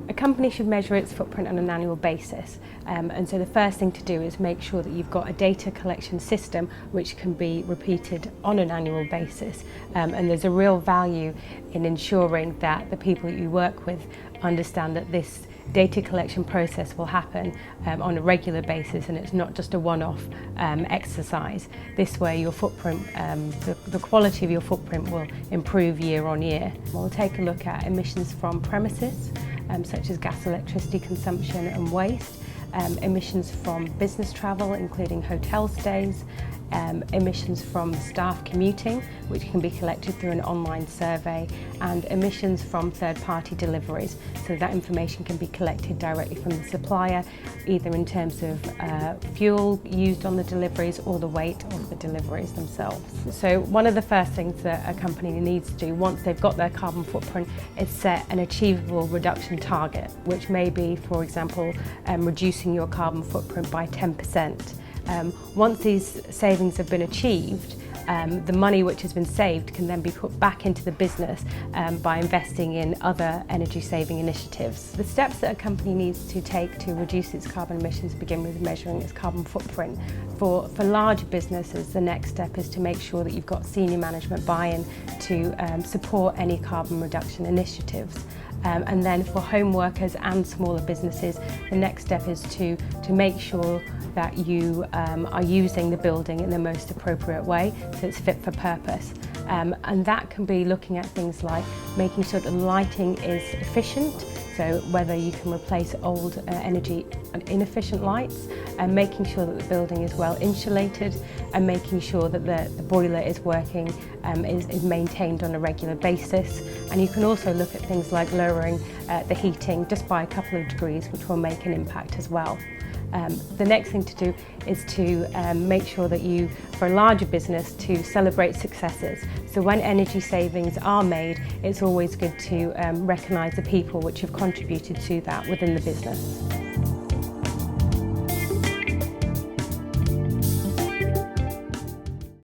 A company should measure its footprint on an annual basis, and so the first thing to do is make sure that you've got a data collection system which can be repeated on an annual basis, and there's a real value in ensuring that the people that you work with understand that this data collection process will happen on a regular basis, and it's not just a one-off exercise. This way your footprint, the quality of your footprint will improve year on year. We'll take a look at emissions from premises, such as gas, electricity consumption and waste, emissions from business travel including hotel stays, emissions from staff commuting, which can be collected through an online survey, and emissions from third-party deliveries. So that information can be collected directly from the supplier, either in terms of fuel used on the deliveries or the weight of the deliveries themselves. So one of the first things that a company needs to do once they've got their carbon footprint is set an achievable reduction target, which may be, for example, reducing your carbon footprint by 10%. Once these savings have been achieved, the money which has been saved can then be put back into the business by investing in other energy saving initiatives. The steps that a company needs to take to reduce its carbon emissions begin with measuring its carbon footprint. For large businesses, the next step is to make sure that you've got senior management buy-in to support any carbon reduction initiatives. And then for home workers and smaller businesses, the next step is to make sure that you are using the building in the most appropriate way, so it's fit for purpose. And that can be looking at things like making sure that lighting is efficient, so whether you can replace old energy inefficient lights, and making sure that the building is well insulated, and making sure that the boiler is working, is maintained on a regular basis. And you can also look at things like lowering the heating just by a couple of degrees, which will make an impact as well. The next thing to do is to make sure that you, for a larger business, to celebrate successes. So when energy savings are made, it's always good to recognise the people which have contributed to that within the business.